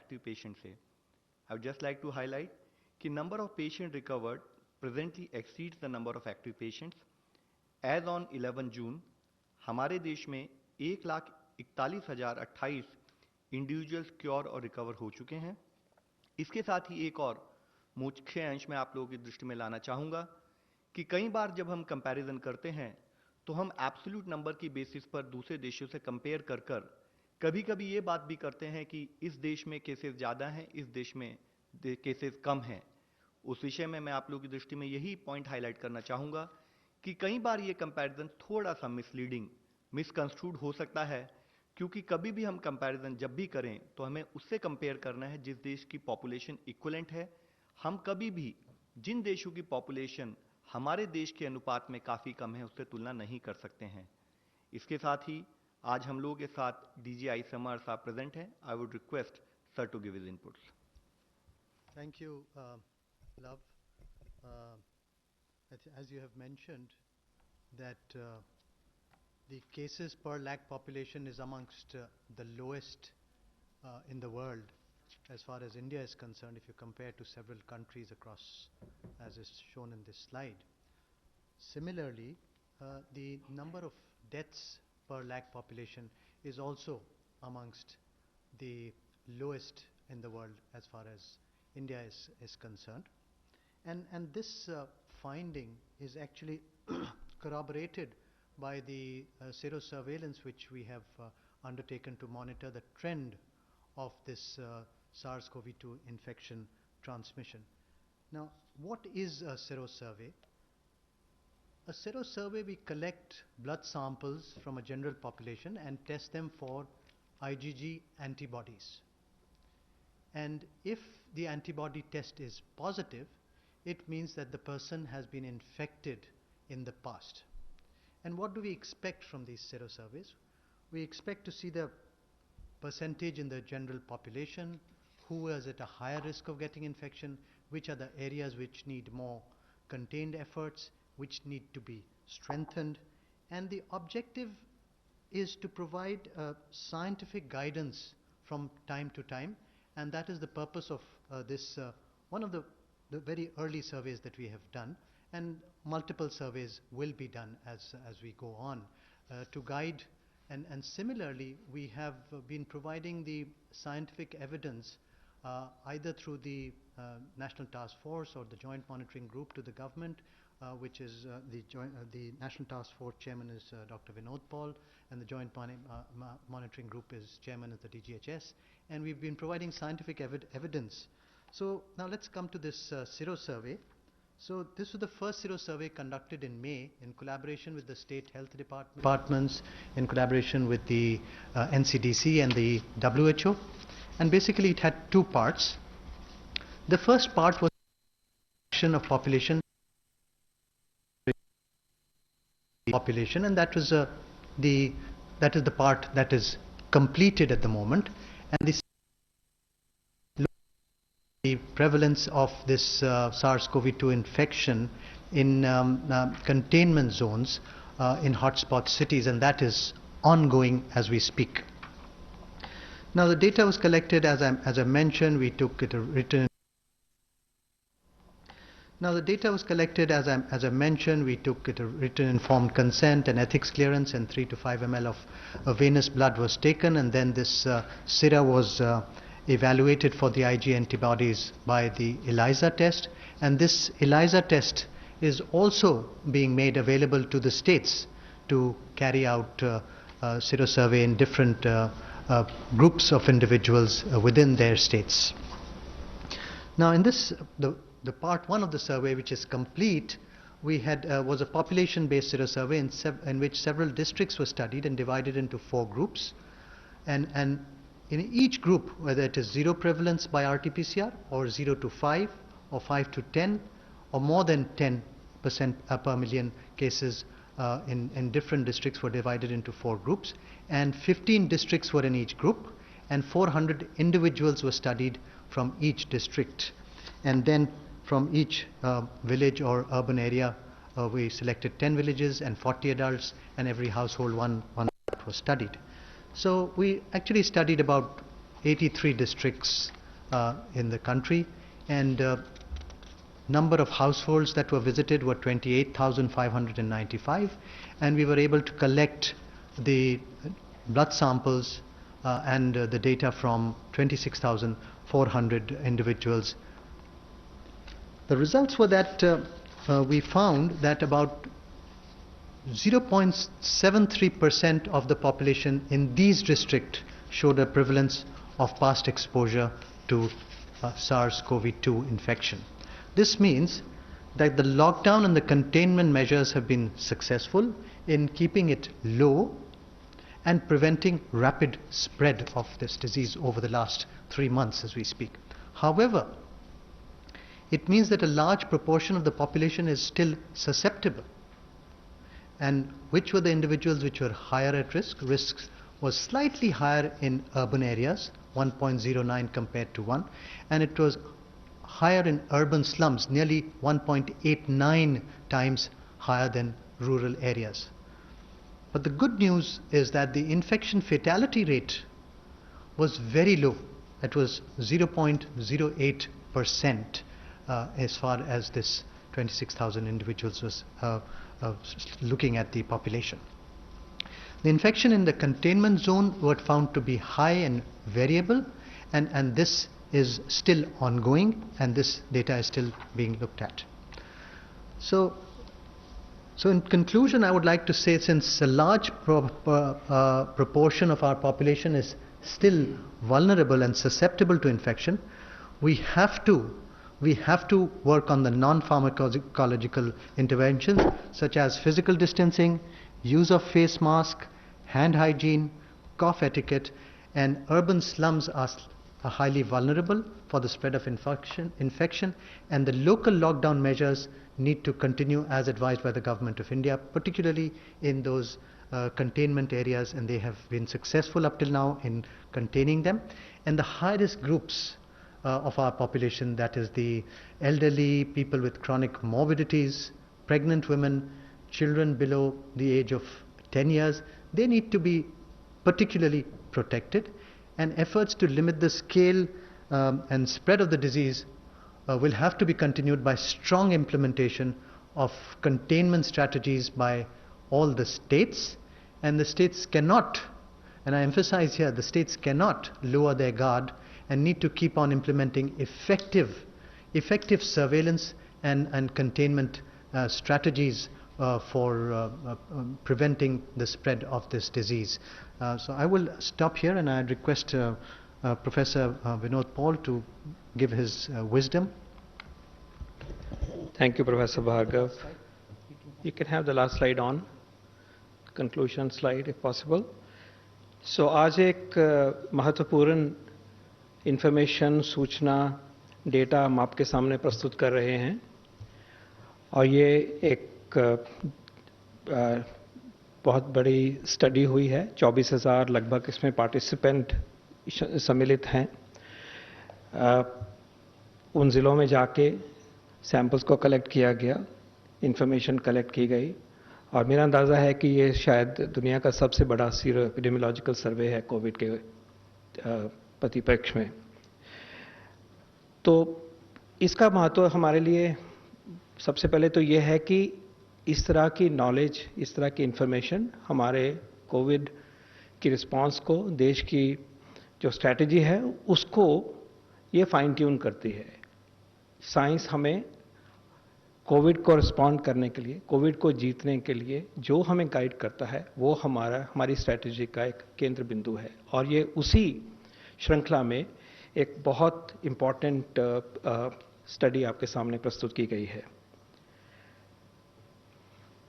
Active patient से, I would just like to highlight कि number of patient recovered presently exceeds the number of active patients. As on 11 June हमारे देश में 1,41,028 individuals cure और recover हो चुके हैं. इसके साथ ही एक और मुख्य अंश में आप लोगों की दृष्टि में लाना चाहूँगा कि कई बार जब हम कंपैरिजन करते हैं तो हम एब्सोल्यूट नंबर की बेसिस पर दूसरे देशों से कंपेयर कर कभी कभी ये बात भी करते हैं कि इस देश में केसेस ज़्यादा हैं, इस देश में केसेस कम हैं. उस विषय में मैं आप लोगों की दृष्टि में यही पॉइंट हाईलाइट करना चाहूँगा कि कई बार ये कंपैरिजन थोड़ा सा मिसलीडिंग, मिसकंस्ट्रूड हो सकता है, क्योंकि कभी भी हम कंपैरिजन जब भी करें तो हमें उससे कंपेयर करना है जिस देश की पॉपुलेशन इक्विवेलेंट है. हम कभी भी जिन देशों की पॉपुलेशन हमारे देश के अनुपात में काफ़ी कम है उससे तुलना नहीं कर सकते हैं. इसके साथ ही आज हम लोगों के साथ DGI समर साहब प्रेजेंट हैं. I would request sir to give his inputs. Thank you, Love. As you have mentioned, that the cases per lakh population is amongst the lowest in the world as far as India is concerned, if you compare to several countries across, as is shown in this slide. Similarly, the number of deaths per lakh population is also amongst the lowest in the world as far as India is concerned. And this finding is actually corroborated by the serosurveillance which we have undertaken to monitor the trend of this SARS-CoV-2 infection transmission. Now, what is a serosurvey? A serosurvey, we collect blood samples from a general population and test them for IgG antibodies. And if the antibody test is positive, it means that the person has been infected in the past. And what do we expect from these serosurveys? We expect to see the percentage in the general population, who is at a higher risk of getting infection, which are the areas which need more contained efforts, which need to be strengthened. And the objective is to provide scientific guidance from time to time, and that is the purpose of this, one of the very early surveys that we have done, and multiple surveys will be done as we go on to guide. And similarly, we have been providing the scientific evidence either through the National Task Force or the Joint Monitoring Group to the government, which is the National Task Force chairman is Dr. Vinod Paul, and the Joint Monitoring Group is chairman of the DGHS, and we've been providing scientific evidence. So now let's come to this serosurvey. So this was the first serosurvey conducted in May in collaboration with the state health departments, in collaboration with the NCDC and the WHO. And basically it had two parts. The first part was of population, and that was the part that is completed at the moment. And this the prevalence of this SARS-CoV-2 infection in containment zones in hotspot cities, and that is ongoing as we speak. Now the data was collected, as I mentioned, we took it written. Now the data was collected, as I mentioned, we took it a written informed consent and ethics clearance, and 3 to 5 ml of venous blood was taken, and then this sera was evaluated for the Ig antibodies by the ELISA test, and this ELISA test is also being made available to the states to carry out serosurvey in different groups of individuals within their states. Now in this, the part one of the survey, which is complete, we had was a population-based serosurvey in which several districts were studied and divided into 4 groups, and in each group, whether it is 0 prevalence by RT-PCR or 0 to 5 or 5 to 10 or more than 10% per million cases in different districts were divided into 4 groups, and 15 districts were in each group, and 400 individuals were studied from each district. And then from each village or urban area, we selected 10 villages and 40 adults, and every household one was studied. So we actually studied about 83 districts in the country, and number of households that were visited were 28,595, and we were able to collect the blood samples and the data from 26,400 individuals. The results were that we found that about 0.73% of the population in these districts showed a prevalence of past exposure to SARS-CoV-2 infection. This means that the lockdown and the containment measures have been successful in keeping it low and preventing rapid spread of this disease over the last 3 months as we speak. However, it means that a large proportion of the population is still susceptible. And which were the individuals which were higher at risk? Risks was slightly higher in urban areas, 1.09 compared to 1, and it was higher in urban slums, nearly 1.89 times higher than rural areas. But the good news is that the infection fatality rate was very low. It was 0.08% as far as this 26,000 individuals was looking at the population. The infection in the containment zone were found to be high and variable, and this is still ongoing, and this data is still being looked at. So in conclusion, I would like to say, since a large proportion of our population is still vulnerable and susceptible to infection, we have to work on the non-pharmacological interventions such as physical distancing, use of face mask, hand hygiene, cough etiquette, and urban slums are highly vulnerable for the spread of infection, and the local lockdown measures need to continue as advised by the Government of India, particularly in those containment areas, and they have been successful up till now in containing them. And the high-risk groups of our population, that is the elderly, people with chronic morbidities, pregnant women, children below the age of 10 years, they need to be particularly protected, and efforts to limit the scale and spread of the disease will have to be continued by strong implementation of containment strategies by all the states, and the states cannot, and I emphasize here, the states cannot lower their guard and need to keep on implementing effective surveillance and containment strategies for preventing the spread of this disease. So I will stop here, and I request Professor Vinod Paul to give his wisdom. Thank you, Professor Bhargav. You can have the last slide on, conclusion slide if possible. So आज एक महत्वपूर्ण information, सूचना, data हम आपके सामने प्रस्तुत कर रहे हैं, और ये एक बहुत बड़ी स्टडी हुई है। 24,000 लगभग इसमें पार्टिसिपेंट सम्मिलित हैं। उन ज़िलों में जाके सैंपल्स को कलेक्ट किया गया, इंफॉर्मेशन कलेक्ट की गई, और मेरा अंदाज़ा है कि ये शायद दुनिया का सबसे बड़ा सीरो एपिडेमियोलॉजिकल सर्वे है कोविड के परिप्रेक्ष्य में। तो इसका महत्व हमारे लिए सबसे पहले तो ये है कि इस तरह की नॉलेज, इस तरह की इंफॉर्मेशन हमारे कोविड की रिस्पांस को, देश की जो स्ट्रैटेजी है उसको ये फाइन ट्यून करती है। साइंस हमें कोविड को रिस्पॉन्ड करने के लिए, कोविड को जीतने के लिए जो हमें गाइड करता है वो हमारी स्ट्रैटेजी का एक केंद्र बिंदु है, और ये उसी श्रृंखला में एक बहुत इम्पॉर्टेंट स्टडी आपके सामने प्रस्तुत की गई है।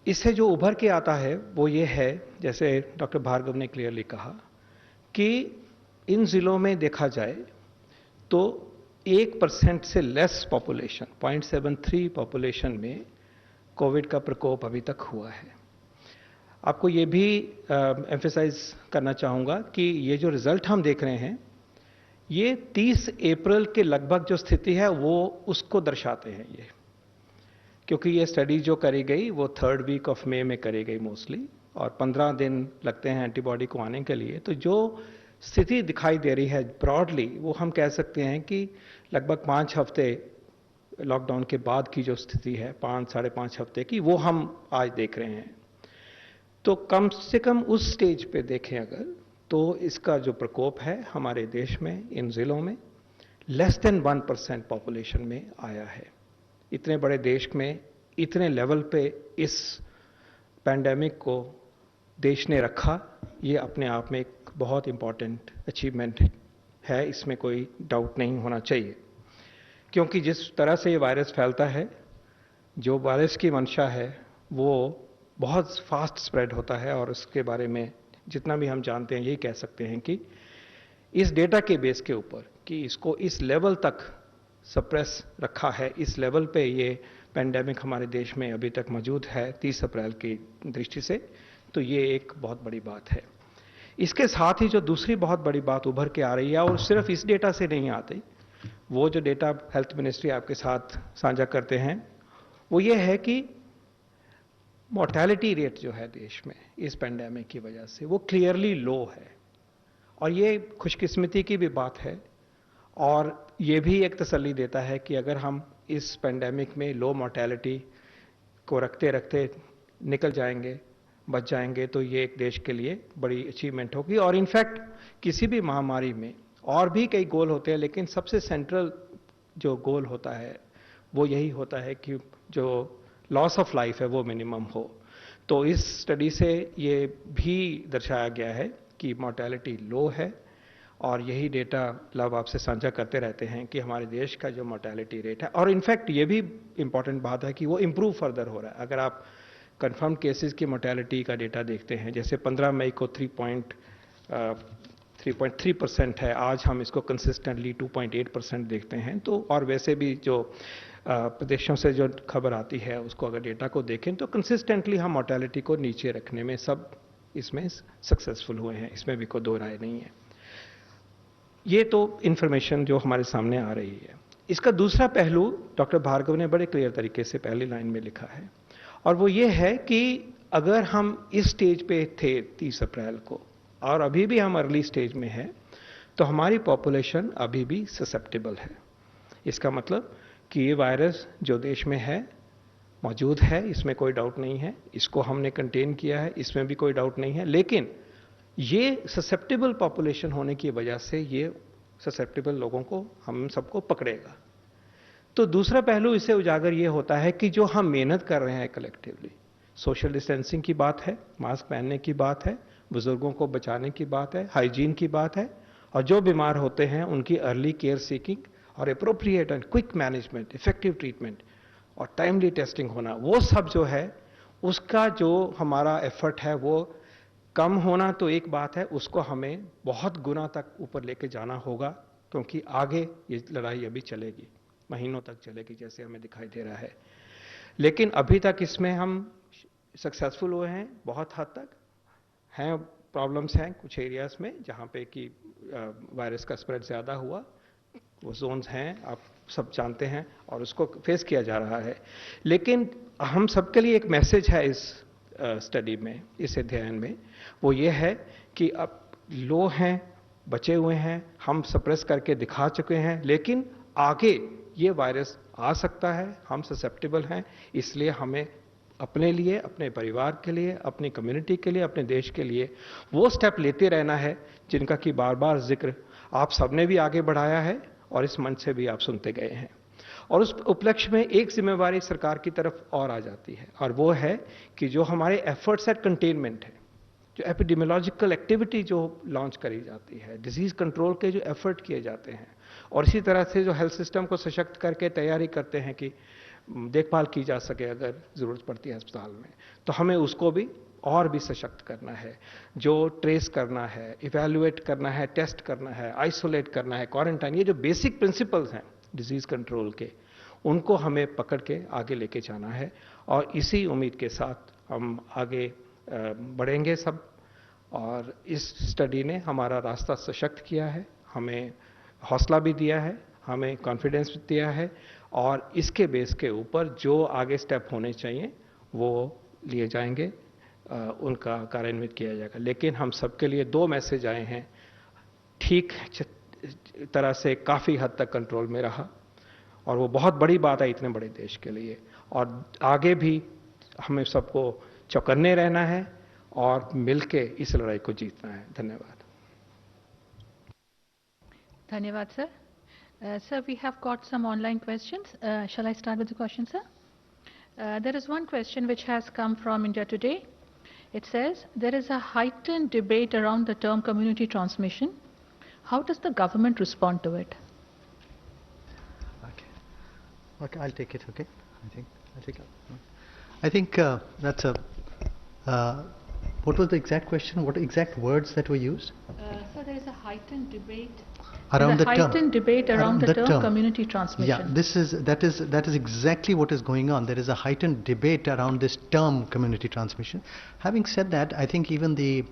इससे जो उभर के आता है वो ये है, जैसे डॉक्टर भार्गव ने क्लियरली कहा, कि इन जिलों में देखा जाए तो 1% से लेस पॉपुलेशन, 0.73 पॉपुलेशन में कोविड का प्रकोप अभी तक हुआ है। आपको ये भी एम्फेसाइज करना चाहूँगा कि ये जो रिजल्ट हम देख रहे हैं, ये 30 अप्रैल के लगभग जो स्थिति है वो उसको दर्शाते हैं ये, क्योंकि ये स्टडी जो करी गई वो 3rd वीक ऑफ मई में करी गई मोस्टली, और 15 दिन लगते हैं एंटीबॉडी को आने के लिए। तो जो स्थिति दिखाई दे रही है ब्रॉडली, वो हम कह सकते हैं कि लगभग 5 हफ्ते लॉकडाउन के बाद की जो स्थिति है, 5-5.5 हफ्ते की, वो हम आज देख रहे हैं। तो कम से कम उस स्टेज पे देखें अगर, तो इसका जो प्रकोप है हमारे देश में, इन जिलों में, लेस देन 1% पॉपुलेशन में आया है। इतने बड़े देश में इतने लेवल पे इस पैंडेमिक को देश ने रखा, ये अपने आप में एक बहुत इंपॉर्टेंट अचीवमेंट है, इसमें कोई डाउट नहीं होना चाहिए। क्योंकि जिस तरह से ये वायरस फैलता है, जो वायरस की मंशा है वो बहुत फास्ट स्प्रेड होता है, और उसके बारे में जितना भी हम जानते हैं यही कह सकते हैं कि इस डेटा के बेस के ऊपर कि इसको इस लेवल तक सप्रेस रखा है, इस लेवल पे ये पैंडेमिक हमारे देश में अभी तक मौजूद है 30 अप्रैल की दृष्टि से, तो ये एक बहुत बड़ी बात है। इसके साथ ही जो दूसरी बहुत बड़ी बात उभर के आ रही है, और सिर्फ इस डेटा से नहीं आती, वो जो डेटा हेल्थ मिनिस्ट्री आपके साथ साझा करते हैं, वो ये है कि मोर्टेलिटी रेट जो है देश में इस पैंडेमिक की वजह से वो क्लियरली लो है। और ये खुशकिस्मती की भी बात है, और ये भी एक तसल्ली देता है कि अगर हम इस पैंडेमिक में लो मोर्टेलिटी को रखते रखते निकल जाएंगे, बच जाएंगे, तो ये एक देश के लिए बड़ी अचीवमेंट होगी। और इनफैक्ट किसी भी महामारी में और भी कई गोल होते हैं, लेकिन सबसे सेंट्रल जो गोल होता है वो यही होता है कि जो लॉस ऑफ लाइफ है वो मिनिमम हो। तो इस स्टडी से ये भी दर्शाया गया है कि मोर्टेलिटी लो है, और यही डेटा लव आपसे साझा करते रहते हैं कि हमारे देश का जो मोर्टेलिटी रेट है, और इनफैक्ट ये भी इंपॉर्टेंट बात है कि वो इम्प्रूव फर्दर हो रहा है। अगर आप कंफर्म केसेस की मोर्टेलिटी का डेटा देखते हैं, जैसे 15 मई को 3.3% है, आज हम इसको कंसिस्टेंटली 2.8% देखते हैं। तो और वैसे भी जो प्रदेशों से जो खबर आती है उसको अगर डेटा को देखें तो कंसिस्टेंटली हम मोर्टेलिटी को नीचे रखने में सब इसमें सक्सेसफुल हुए हैं, इसमें भी कोई दो राय नहीं है। ये तो इंफॉर्मेशन जो हमारे सामने आ रही है। इसका दूसरा पहलू डॉक्टर भार्गव ने बड़े क्लियर तरीके से पहली लाइन में लिखा है, और वो ये है कि अगर हम इस स्टेज पे थे 30 अप्रैल को, और अभी भी हम अर्ली स्टेज में हैं, तो हमारी पॉपुलेशन अभी भी ससेप्टेबल है। इसका मतलब कि ये वायरस जो देश में है मौजूद है, इसमें कोई डाउट नहीं है, इसको हमने कंटेन किया है, इसमें भी कोई डाउट नहीं है, लेकिन ये ससेप्टेबल पॉपुलेशन होने की वजह से ये ससेप्टेबल लोगों को, हम सबको पकड़ेगा। तो दूसरा पहलू इसे उजागर ये होता है कि जो हम मेहनत कर रहे हैं कलेक्टिवली, सोशल डिस्टेंसिंग की बात है, मास्क पहनने की बात है, बुजुर्गों को बचाने की बात है, हाइजीन की बात है, और जो बीमार होते हैं उनकी अर्ली केयर सीकिंग और appropriate and quick management, effective treatment और टाइमली टेस्टिंग होना, वो सब जो है उसका जो हमारा एफर्ट है वो कम होना तो एक बात है, उसको हमें बहुत गुना तक ऊपर लेके जाना होगा, क्योंकि आगे ये लड़ाई अभी चलेगी, महीनों तक चलेगी जैसे हमें दिखाई दे रहा है। लेकिन अभी तक इसमें हम सक्सेसफुल हुए हैं बहुत हद तक। हैं प्रॉब्लम्स हैं कुछ एरियाज में जहाँ पे कि वायरस का स्प्रेड ज़्यादा हुआ, वो जोन्स हैं, आप सब जानते हैं, और उसको फेस किया जा रहा है। लेकिन हम सबके लिए एक मैसेज है इस स्टडी में, इस अध्ययन में, वो ये है कि अब लो हैं, बचे हुए हैं, हम सप्रेस करके दिखा चुके हैं, लेकिन आगे ये वायरस आ सकता है, हम ससेप्टेबल हैं, इसलिए हमें अपने लिए, अपने परिवार के लिए, अपनी कम्युनिटी के लिए, अपने देश के लिए वो स्टेप लेते रहना है जिनका कि बार बार जिक्र आप सबने भी आगे बढ़ाया है और इस मंच से भी आप सुनते गए हैं। और उस उपलक्ष्य में एक जिम्मेवारी सरकार की तरफ और आ जाती है, और वो है कि जो हमारे एफर्ट्स एट कंटेनमेंट है, जो एपिडेमियोलॉजिकल एक्टिविटी जो लॉन्च करी जाती है, डिजीज कंट्रोल के जो एफर्ट किए जाते हैं, और इसी तरह से जो हेल्थ सिस्टम को सशक्त करके तैयारी करते हैं कि देखभाल की जा सके अगर ज़रूरत पड़ती है अस्पताल में, तो हमें उसको भी और भी सशक्त करना है। जो ट्रेस करना है, इवैल्यूएट करना है, टेस्ट करना है, आइसोलेट करना है, क्वारंटाइन, ये जो बेसिक प्रिंसिपल्स हैं डिजीज कंट्रोल के, उनको हमें पकड़ के आगे लेके जाना है। और इसी उम्मीद के साथ हम आगे बढ़ेंगे सब। और इस स्टडी ने हमारा रास्ता सशक्त किया है, हमें हौसला भी दिया है, हमें कॉन्फिडेंस भी दिया है, और इसके बेस के ऊपर जो आगे स्टेप होने चाहिए वो लिए जाएंगे, उनका कार्यान्वित किया जाएगा। लेकिन हम सबके लिए दो मैसेज आए हैं ठीक तरह से काफ़ी हद तक कंट्रोल में रहा, और वो बहुत बड़ी बात है इतने बड़े देश के लिए। और आगे भी हमें सबको चौकन्ने रहना है और मिलके इस लड़ाई को जीतना है। धन्यवाद। धन्यवाद sir. Sir, we have got some online questions. Shall I start with the question, sir? There is one question which has come from India Today. It says, there is a heightened debate around the term community transmission. How does the government respond to it? Okay, I'll take it, okay? I think that's a... what was the exact question? What exact words that were used? So there is a heightened debate Around the debate around the term community transmission. Yeah, that is exactly what is going on. There is a heightened debate around this term community transmission. Having said that, I think even the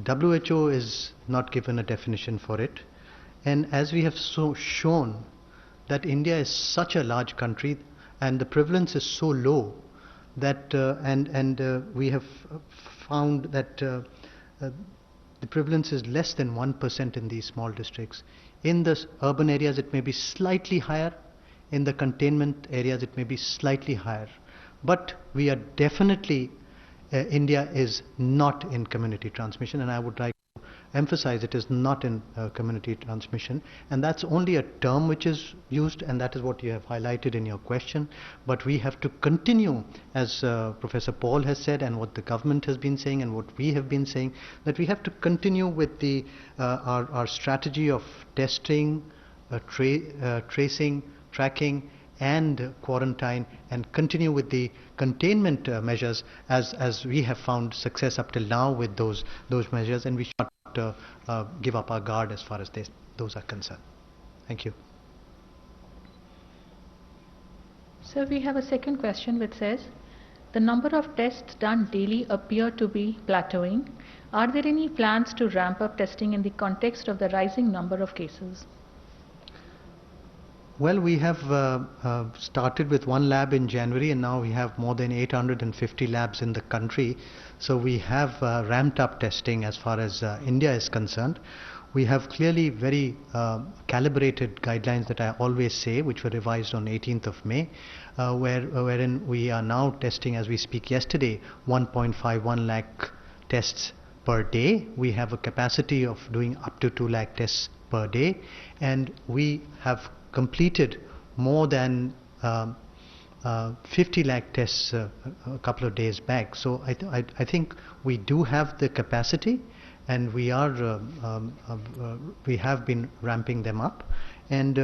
WHO is not given a definition for it. And as we have shown that India is such a large country and the prevalence is so low that we have found that the prevalence is less than 1% in these small districts. In the urban areas it may be slightly higher, in the containment areas it may be slightly higher. But we are definitely, India is not in community transmission, and I would like to emphasize it is not in community transmission, and that's only a term which is used, and that is what you have highlighted in your question. But we have to continue, as Professor Paul has said, and what the government has been saying, and what we have been saying, that we have to continue with the our strategy of testing, tracing, tracking, and quarantine, and continue with the containment measures as we have found success up till now with those measures, and we should not give up our guard as far as those are concerned. Thank you. So we have a second question which says, the number of tests done daily appear to be plateauing. Are there any plans to ramp up testing in the context of the rising number of cases? Well, we have started with one lab in January, and now we have more than 850 labs in the country. So we have ramped up testing as far as India is concerned. We have clearly very calibrated guidelines that I always say, which were revised on 18th of May, wherein we are now testing, as we speak yesterday, 1.51 lakh tests per day. We have a capacity of doing up to 2 lakh tests per day, and we have completed more than 50 lakh tests a couple of days back. So I think we do have the capacity, and we are we have been ramping them up, and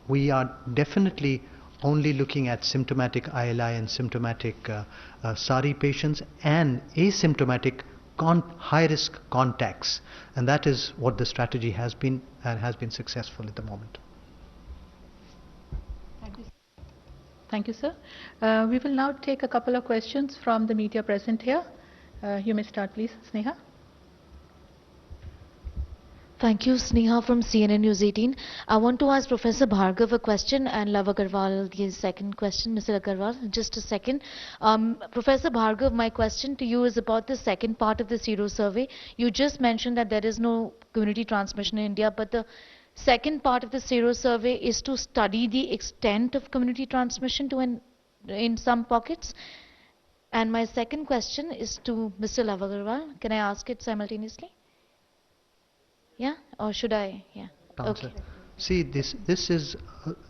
we are definitely only looking at symptomatic ILI and symptomatic SARI patients and asymptomatic high-risk contacts, and that is what the strategy has been, and has been successful at the moment. Thank you, sir. We will now take a couple of questions from the media present here. You may start, please, Sneha. Thank you, Sneha from CNN News 18. I want to ask Professor Bhargav a question and Love Agarwal the second question. Mr. Agarwal, just a second. Professor Bhargav, my question to you is about the second part of the Sero survey. You just mentioned that there is no community transmission in India, but the second part of the Sero survey is to study the extent of community transmission in some pockets. And my second question is to Mr. Love Agarwal. Can I ask it simultaneously? Yeah, or should I? Yeah. Answer. Okay. See, this is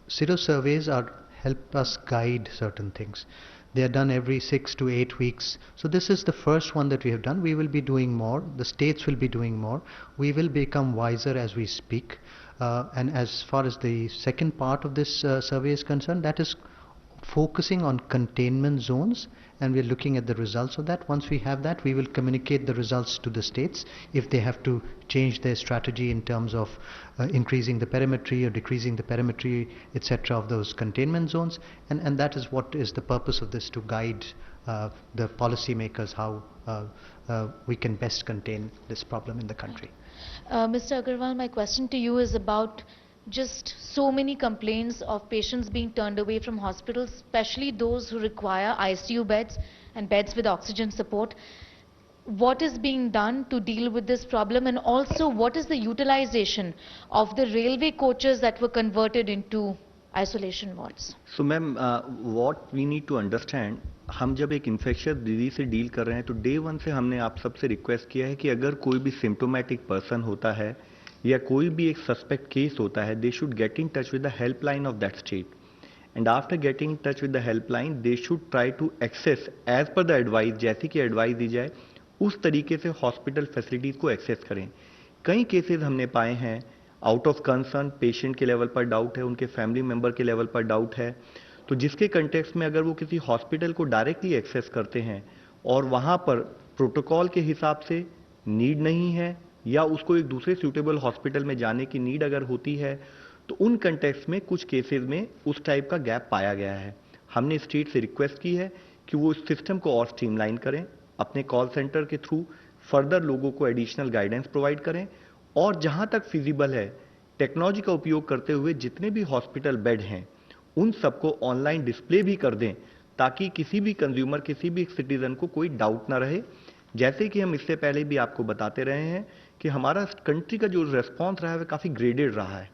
Sero surveys help us guide certain things. They are done every 6 to 8 weeks. So this is the first one that we have done. We will be doing more. The states will be doing more. We will become wiser as we speak. And as far as the second part of this survey is concerned, that is focusing on containment zones, and we're looking at the results of that. Once we have that, we will communicate the results to the states if they have to change their strategy in terms of increasing the perimetry or decreasing the perimetry, etc. of those containment zones, and that is what is the purpose of this, to guide the policy makers how we can best contain this problem in the country. Mr. Agarwal, my question to you is about just so many complaints of patients being turned away from hospitals, especially those who require ICU beds and beds with oxygen support. what is being done to deal with this problem, and also what is the utilization of the railway coaches that were converted into isolation wards? So ma'am, what we need to understand, हम जब एक infectious disease से deal कर रहे हैं तो day one से हमने आप सबसे रिक्वेस्ट किया है कि अगर कोई भी सिम्टोमेटिक पर्सन होता है या कोई भी एक सस्पेक्ट केस होता है, they should get in touch with the helpline of that state, and after getting in touch with the helpline they should try to access as per the advice, जैसी कि एडवाइस दी जाए उस तरीके से hospital facilities को access करें। कई cases हमने पाए हैं आउट ऑफ कंसर्न, पेशेंट के लेवल पर डाउट है, उनके फैमिली मेंबर के लेवल पर डाउट है, तो जिसके कंटेक्स्ट में अगर वो किसी हॉस्पिटल को डायरेक्टली एक्सेस करते हैं और वहाँ पर प्रोटोकॉल के हिसाब से नीड नहीं है या उसको एक दूसरे सूटेबल हॉस्पिटल में जाने की नीड अगर होती है, तो उन कंटेक्स्ट में कुछ केसेस में उस टाइप का गैप पाया गया है। हमने स्टेट से रिक्वेस्ट की है कि वो इस सिस्टम को और स्ट्रीमलाइन करें, अपने कॉल सेंटर के थ्रू फर्दर लोगों को एडिशनल गाइडेंस प्रोवाइड करें, और जहां तक फिजिबल है टेक्नोलॉजी का उपयोग करते हुए जितने भी हॉस्पिटल बेड हैं उन सबको ऑनलाइन डिस्प्ले भी कर दें, ताकि किसी भी कंज्यूमर, किसी भी सिटीजन को कोई डाउट ना रहे। जैसे कि हम इससे पहले भी आपको बताते रहे हैं कि हमारा कंट्री का जो रेस्पॉन्स रहा है वह काफ़ी ग्रेडेड रहा है,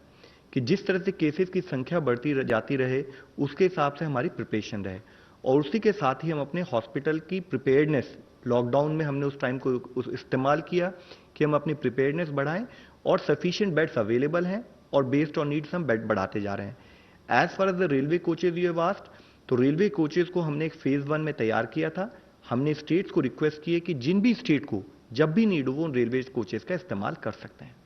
कि जिस तरह से केसेस की संख्या बढ़ती जाती रहे उसके हिसाब से हमारी प्रिपरेशन रहे, और उसी के साथ ही हम अपने हॉस्पिटल की प्रिपेयर्डनेस, लॉकडाउन में हमने उस टाइम को इस्तेमाल किया कि हम अपनी प्रिपेयर्डनेस बढ़ाएं, और सफिशिएंट बेड्स अवेलेबल हैं और बेस्ड ऑन नीड्स हम बेड बढ़ाते जा रहे हैं। As far as the railway coaches you have asked, तो रेलवे कोचेज को हमने एक फेज 1 में तैयार किया था। हमने स्टेट्स को रिक्वेस्ट की है कि जिन भी स्टेट को जब भी नीड हो वो रेलवे कोचेज का इस्तेमाल कर सकते हैं।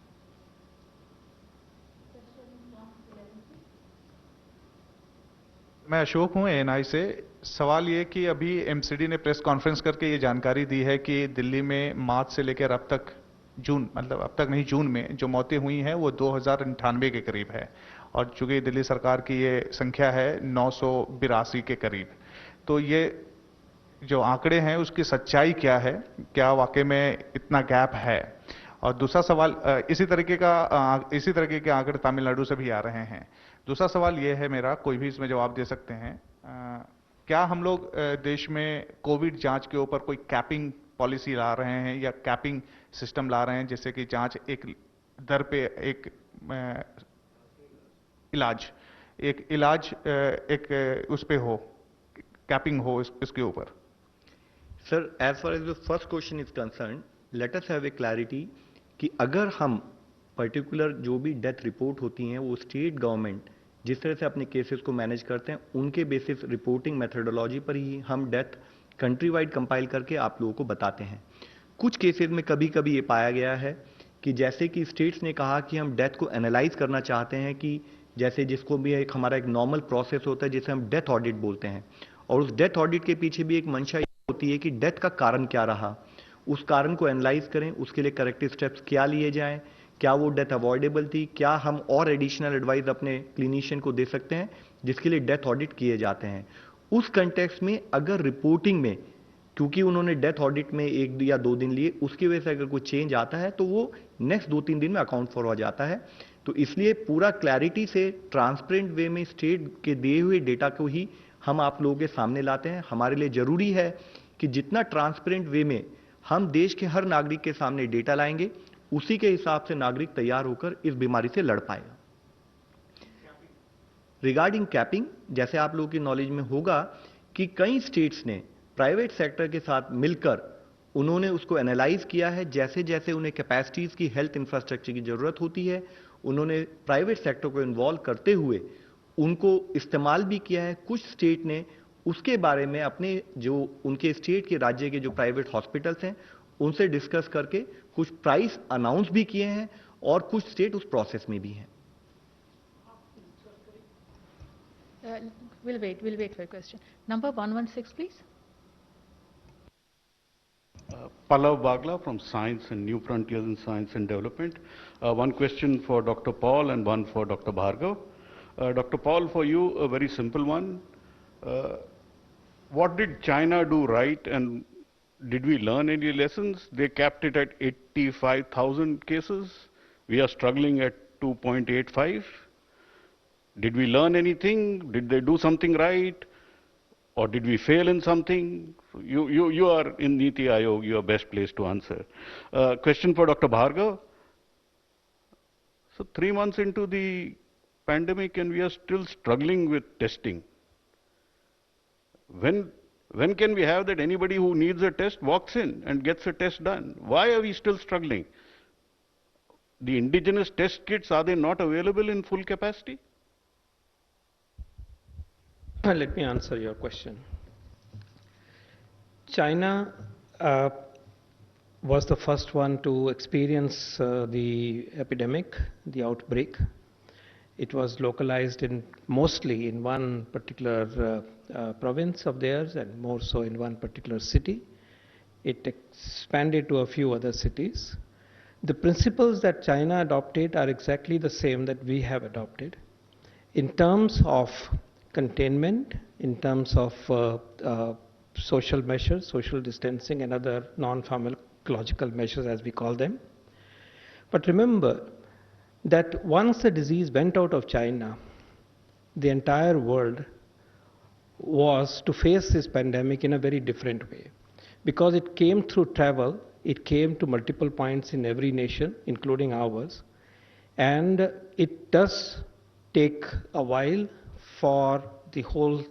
मैं अशोक हूं एएनआई से। सवाल ये कि अभी एमसीडी ने प्रेस कॉन्फ्रेंस करके ये जानकारी दी है कि दिल्ली में मार्च से लेकर अब तक जून, मतलब अब तक नहीं जून में जो मौतें हुई हैं वो 2098 के करीब है, और चूंकि दिल्ली सरकार की ये संख्या है 982 के करीब, तो ये जो आंकड़े हैं उसकी सच्चाई क्या है, क्या वाकई में इतना गैप है? और दूसरा सवाल, इसी तरीके के आंकड़े तमिलनाडु से भी आ रहे हैं। दूसरा सवाल ये है मेरा, कोई भी इसमें जवाब दे सकते हैं, क्या हम लोग देश में कोविड जांच के ऊपर कोई कैपिंग पॉलिसी ला रहे हैं या कैपिंग सिस्टम ला रहे हैं, जिससे कि जांच एक दर पे एक इलाज एक उस पे हो, कैपिंग हो इसके ऊपर? Sir, as far as the first question is concerned, let us have a clarity कि अगर हम पर्टिकुलर जो भी डेथ रिपोर्ट होती हैं वो स्टेट गवर्नमेंट जिस तरह से अपने केसेस को मैनेज करते हैं उनके बेसिस रिपोर्टिंग मेथोडोलॉजी पर ही हम डेथ कंट्री वाइड कंपाइल करके आप लोगों को बताते हैं। कुछ केसेस में कभी कभी ये पाया गया है कि जैसे कि स्टेट्स ने कहा कि हम डेथ को एनालाइज करना चाहते हैं, कि जैसे जिसको भी एक हमारा एक नॉर्मल प्रोसेस होता है जिसे हम डेथ ऑडिट बोलते हैं, और उस डेथ ऑडिट के पीछे भी एक मंशा होती है कि डेथ का कारण क्या रहा, उस कारण को एनालाइज करें, उसके लिए करेक्टिव स्टेप्स क्या लिए जाएं, क्या वो डेथ अवॉइडेबल थी, क्या हम और एडिशनल एडवाइस अपने क्लिनिशियन को दे सकते हैं, जिसके लिए डेथ ऑडिट किए जाते हैं। उस कंटेक्स्ट में अगर रिपोर्टिंग में, क्योंकि उन्होंने डेथ ऑडिट में 1 या 2 दिन लिए, उसकी वजह से अगर कोई चेंज आता है तो वो नेक्स्ट 2-3 दिन में अकाउंट फॉर हो जाता है। तो इसलिए पूरा क्लैरिटी से ट्रांसपेरेंट वे में स्टेट के दिए हुए डेटा को ही हम आप लोगों के सामने लाते हैं। हमारे लिए जरूरी है कि जितना ट्रांसपेरेंट वे में हम देश के हर नागरिक के सामने डेटा लाएंगे, उसी के हिसाब से नागरिक तैयार होकर इस बीमारी से लड़ पाएगा। रिगार्डिंग कैपिंग, जैसे आप लोगों की नॉलेज में होगा कि कई स्टेट्स ने प्राइवेट सेक्टर के साथ मिलकर उन्होंने उसको एनालाइज किया है। जैसे जैसे उन्हें कैपेसिटीज की, हेल्थ इंफ्रास्ट्रक्चर की जरूरत होती है, उन्होंने प्राइवेट सेक्टर को इन्वॉल्व करते हुए उनको इस्तेमाल भी किया है। कुछ स्टेट ने उसके बारे में अपने जो उनके स्टेट के राज्य के जो प्राइवेट हॉस्पिटल्स हैं उनसे डिस्कस करके कुछ प्राइस अनाउंस भी किए हैं, और कुछ स्टेट उस प्रोसेस में भी हैं। We'll wait for your question. Number 116, please. Pallav Bagla from Science and New Frontiers in Science and Development. One question for Dr. Paul and one for Dr. Bhargav. Dr. Paul, for you, a very simple one. What did China do right, and did we learn any lessons? They capped it at 85,000 cases. We are struggling at 2.85. Did we learn anything? Did they do something right? Or did we fail in something? You are in Niti Aayog, you are best placed to answer. Question for Dr. Bhargav. So 3 months into the pandemic and we are still struggling with testing. When can we have that anybody who needs a test walks in and gets a test done? Why are we still struggling? The indigenous test kits, are they not available in full capacity? Let me answer your question. China was the first one to experience the epidemic, the outbreak. It was localized mostly in one particular province of theirs and more so in one particular city. It expanded to a few other cities. The principles that China adopted are exactly the same that we have adopted. In terms of containment, in terms of social measures, social distancing and other non-pharmacological measures as we call them. But remember that once the disease went out of China, the entire world was to face this pandemic in a very different way. Because it came through travel, it came to multiple points in every nation, including ours, and it does take a while for the whole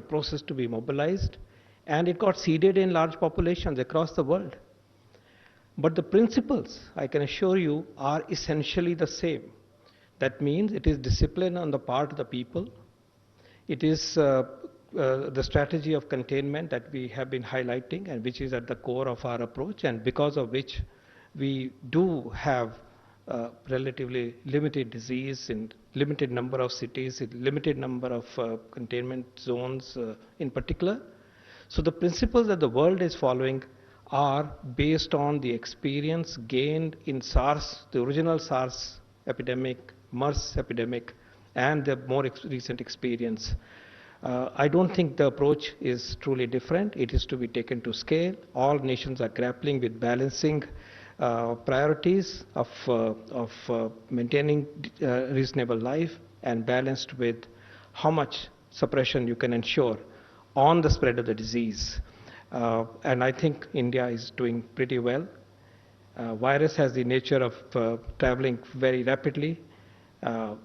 process to be mobilized, and it got seeded in large populations across the world. But the principles, I can assure you, are essentially the same. That means it is discipline on the part of the people. It is the strategy of containment that we have been highlighting and which is at the core of our approach, and because of which we do have relatively limited disease in limited number of cities, in limited number of containment zones in particular. So the principles that the world is following are based on the experience gained in SARS, the original SARS epidemic, MERS epidemic, and the more recent experience. I don't think the approach is truly different. It is to be taken to scale. All nations are grappling with balancing priorities of maintaining reasonable life and balanced with how much suppression you can ensure on the spread of the disease. And I think India is doing pretty well. Virus has the nature of traveling very rapidly.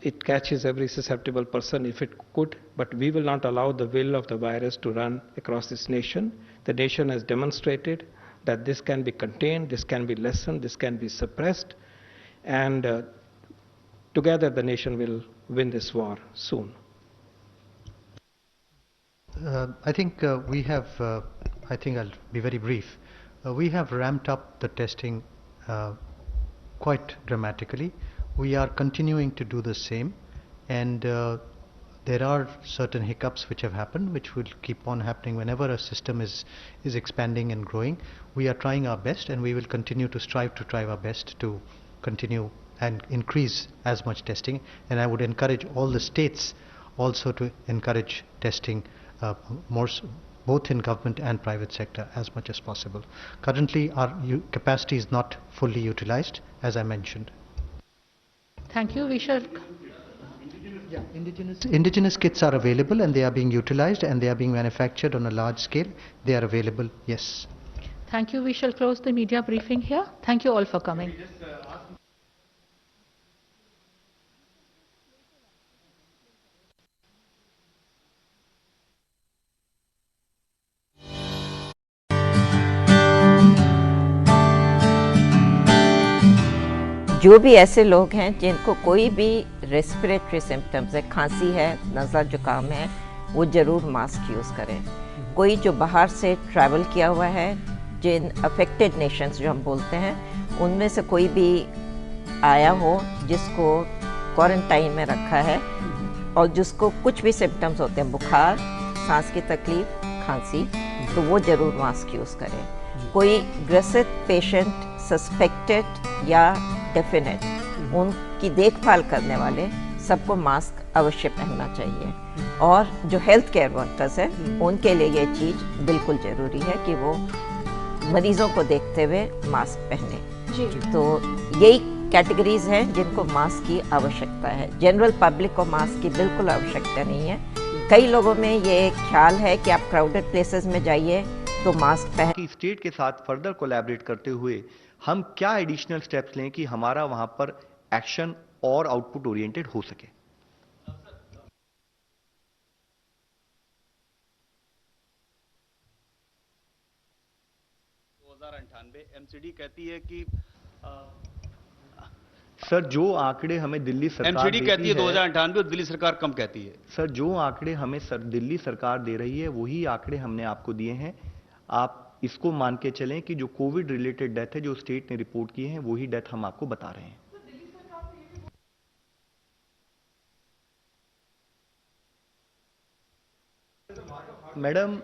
It catches every susceptible person if it could, but we will not allow the will of the virus to run across this nation. The nation has demonstrated that this can be contained, this can be lessened, this can be suppressed, and together the nation will win this war soon. I think we have, I think I'll be very brief. We have ramped up the testing quite dramatically. We are continuing to do the same, and there are certain hiccups which have happened, which will keep on happening whenever a system is expanding and growing. We are trying our best, and we will continue to strive our best to continue and increase as much testing. And I would encourage all the states also to encourage testing more, both in government and private sector, as much as possible. Currently, our capacity is not fully utilized, as I mentioned. Thank you. We shall. Yeah, indigenous kits are available and they are being utilized and they are being manufactured on a large scale. They are available, yes. Thank you. We shall close the media briefing here. Thank you all for coming. जो भी ऐसे लोग हैं जिनको कोई भी respiratory symptoms है, खांसी है, नज़ला जुकाम है, वो ज़रूर मास्क यूज़ करें। कोई जो बाहर से ट्रैवल किया हुआ है, जिन अफेक्टेड नेशंस जो हम बोलते हैं, उनमें से कोई भी आया हो जिसको क्वारंटाइन में रखा है और जिसको कुछ भी सिम्टम्स होते हैं, बुखार, सांस की तकलीफ, खांसी, तो वो ज़रूर मास्क यूज़ करें। कोई ग्रसित पेशेंट सस्पेक्टेड या डेफिनेट, उनकी देखभाल करने वाले सबको मास्क अवश्य पहनना चाहिए। और जो हेल्थ केयर वर्कर्स हैं उनके लिए ये चीज़ बिल्कुल ज़रूरी है कि वो मरीज़ों को देखते हुए मास्क पहने। तो यही कैटेगरीज हैं जिनको मास्क की आवश्यकता है। जनरल पब्लिक को मास्क की बिल्कुल आवश्यकता नहीं है। कई लोगों में ये ख्याल है कि आप क्राउडेड प्लेसेस में जाइए तो मास्क पहन कि स्टेट के साथ फर्दर कोलैबोरेट करते हुए हम क्या एडिशनल स्टेप्स लें कि हमारा वहां पर एक्शन और आउटपुट ओरिएंटेड हो सके। 2098 एमसीडी कहती है कि सर जो आंकड़े हमें दिल्ली सरकार एमसीडी कहती है देती 2098 और दिल्ली सरकार कम कहती है। सर जो आंकड़े हमें दिल्ली सरकार दे रही है वही आंकड़े हमने आपको दिए हैं। आप इसको मान के चलें कि जो कोविड रिलेटेड डेथ है जो स्टेट ने रिपोर्ट किए हैं वही डेथ हम आपको बता रहे हैं। Madam,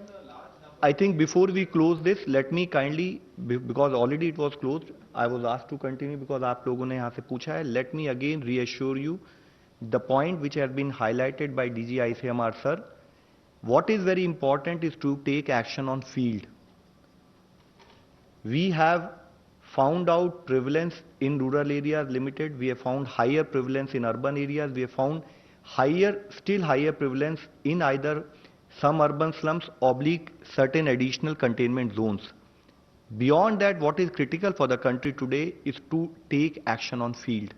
I think before we close this, let me kindly, because already it was closed, I was asked to continue because आप लोगों ने यहाँ से पूछा है. Let me again reassure you the point which has been highlighted by DG ICMR sir. What is very important is to take action on field. We have found out prevalence in rural areas limited. We have found higher prevalence in urban areas. We have found still higher prevalence in either some urban slums oblique certain additional containment zones. Beyond that, what is critical for the country today is to take action on field.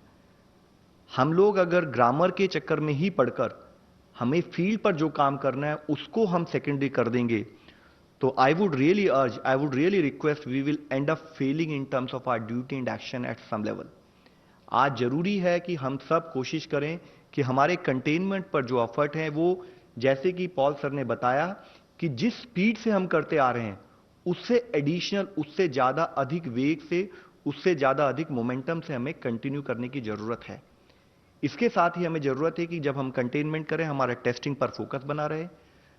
हम लोग अगर grammar के चक्कर में ही पढ़कर हमें field पर जो काम करना है उसको हम सेकेंडरी कर देंगे तो I would really request we will end up failing in terms of our duty and action at some level. आज जरूरी है कि हम सब कोशिश करें कि हमारे कंटेनमेंट पर जो एफर्ट है वो जैसे कि पॉल सर ने बताया कि जिस स्पीड से हम करते आ रहे हैं उससे एडिशनल, उससे ज्यादा अधिक वेग से, उससे ज्यादा अधिक मोमेंटम से हमें कंटिन्यू करने की जरूरत है। इसके साथ ही हमें जरूरत है कि जब हम कंटेनमेंट करें हमारा टेस्टिंग पर फोकस बना रहे,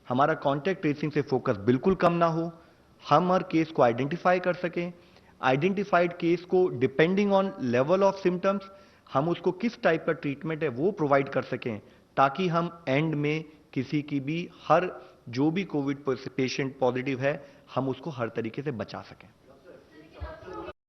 हमारा कॉन्टैक्ट ट्रेसिंग से फोकस बिल्कुल कम ना हो, हम हर केस को आइडेंटिफाई कर सकें, आइडेंटिफाइड केस को depending on level of symptoms हम उसको किस टाइप का ट्रीटमेंट है वो प्रोवाइड कर सकें ताकि हम एंड में किसी की भी जो भी कोविड पेशेंट पॉजिटिव है हम उसको हर तरीके से बचा सकें।